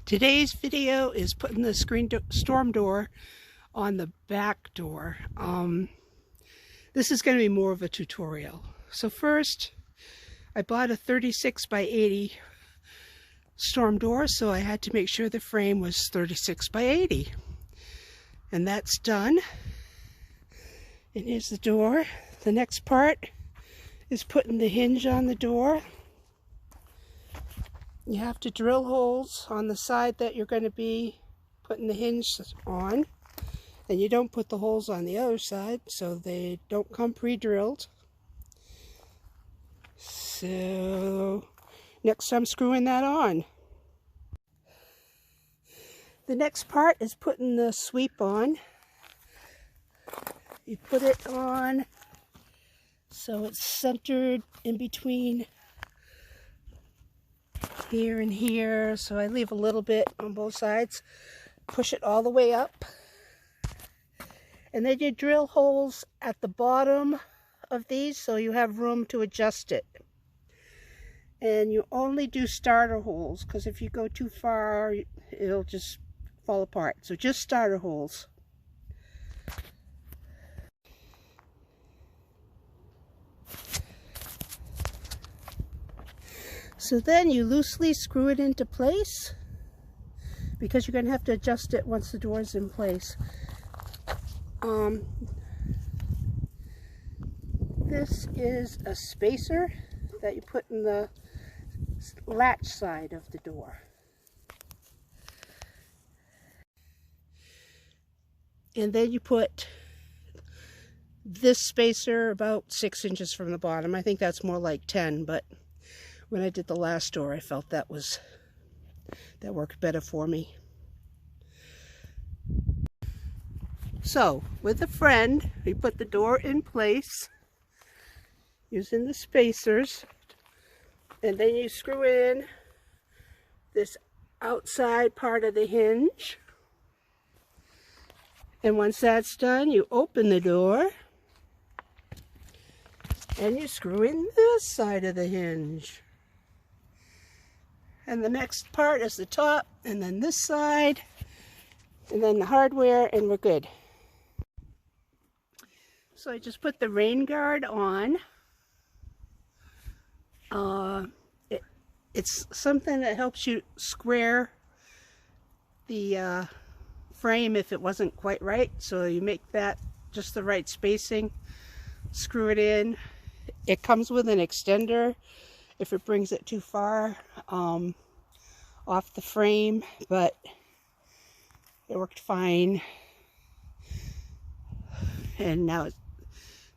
Today's video is putting the storm door on the back door. This is going to be more of a tutorial. So first, I bought a 36 by 80 storm door, so I had to make sure the frame was 36 by 80. And that's done. And here's the door. The next part is putting the hinge on the door. You have to drill holes on the side that you're going to be putting the hinge on. And you don't put the holes on the other side, so they don't come pre-drilled. So next I'm screwing that on. The next part is putting the sweep on. You put it on so it's centered in between here and here, so I leave a little bit on both sides. Push it all the way up, and then you drill holes at the bottom of these so you have room to adjust it. And you only do starter holes, because if you go too far it'll just fall apart. So just starter holes. So then you loosely screw it into place, because you're going to have to adjust it once the door is in place. This is a spacer that you put in the latch side of the door. And then you put this spacer about 6 inches from the bottom. I think that's more like 10, but when I did the last door, I felt that worked better for me. So, with a friend, we put the door in place using the spacers, and then you screw in this outside part of the hinge. And once that's done, you open the door and you screw in this side of the hinge. And the next part is the top, and then this side, and then the hardware, and we're good. So I just put the rain guard on. It's something that helps you square the frame if it wasn't quite right. So you make that just the right spacing, screw it in. It comes with an extender if it brings it too far off the frame, but it worked fine. And now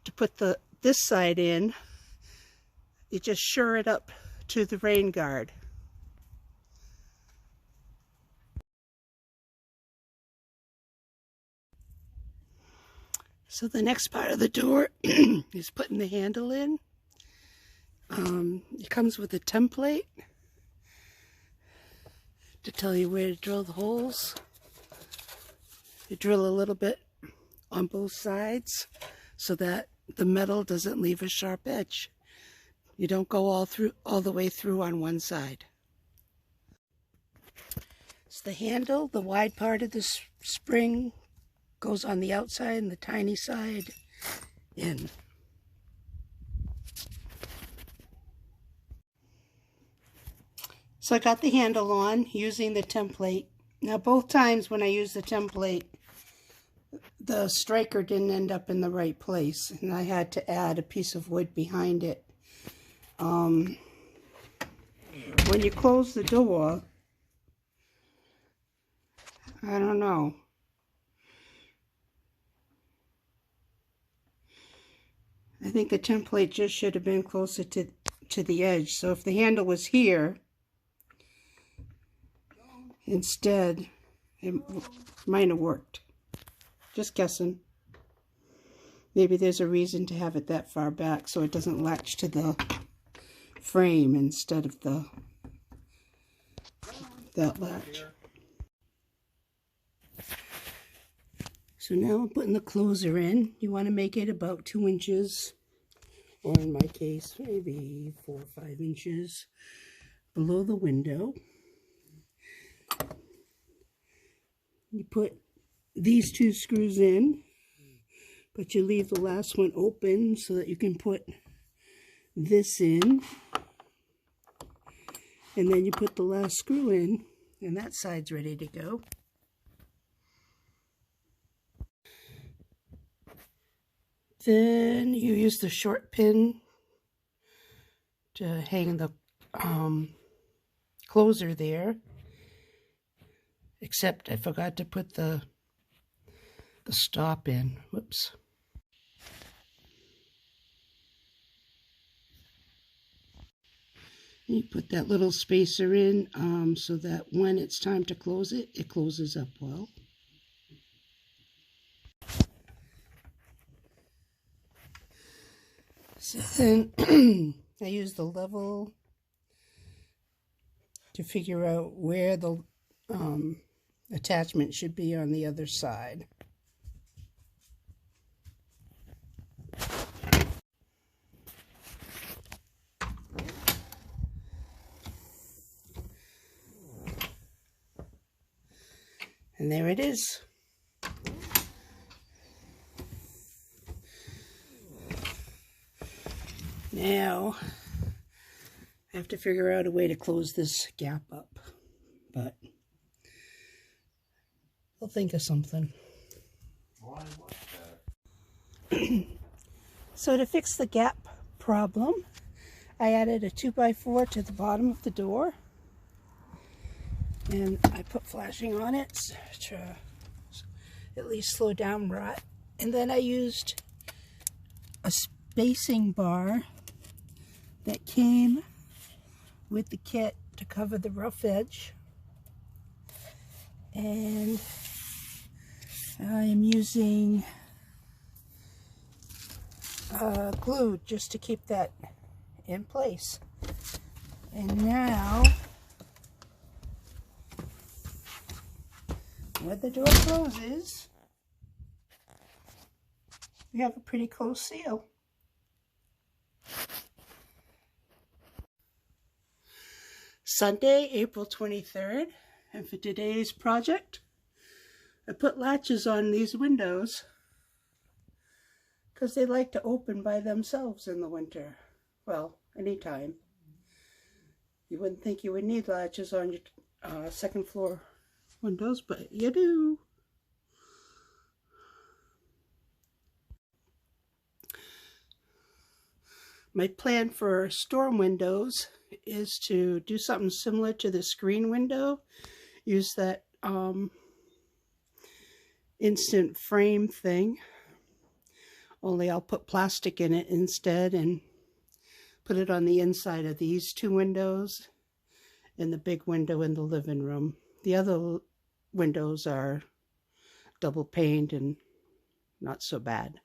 to put this side in, you just shore it up to the rain guard. So the next part of the door is putting the handle in. It comes with a template to tell you where to drill the holes. You drill a little bit on both sides so that the metal doesn't leave a sharp edge. You don't go all the way through on one side. So the handle, the wide part of the spring, goes on the outside, and the tiny side in. So I got the handle on using the template. Now both times when I used the template, the striker didn't end up in the right place, and I had to add a piece of wood behind it. When you close the door, I don't know. I think the template just should have been closer to the edge. So if the handle was here instead, it might have worked. Just guessing. Maybe there's a reason to have it that far back so it doesn't latch to the frame instead of that latch. So now I'm putting the closer in. You want to make it about 2 inches, or in my case, maybe 4 or 5 inches below the window. You put these two screws in, but you leave the last one open so that you can put this in. And then you put the last screw in, and that side's ready to go. Then you use the short pin to hang the closer there. Except I forgot to put the stop in. Whoops. You put that little spacer in so that when it's time to close it, it closes up well. So then I use the level to figure out where the attachment should be on the other side. And there it is. Now, I have to figure out a way to close this gap up, but I'll think of something. So to fix the gap problem, I added a 2x4 to the bottom of the door, and I put flashing on it to at least slow down rot. And then I used a spacing bar that came with the kit to cover the rough edge, and I am using glue just to keep that in place. And now, when the door closes, we have a pretty close seal. Sunday, April 23rd, and for today's project, I put latches on these windows because they like to open by themselves in the winter. Well, anytime. You wouldn't think you would need latches on your second floor windows, but you do. My plan for storm windows is to do something similar to the screen window. Use that instant frame thing, only I'll put plastic in it instead and put it on the inside of these two windows and the big window in the living room. The other windows are double paned and not so bad.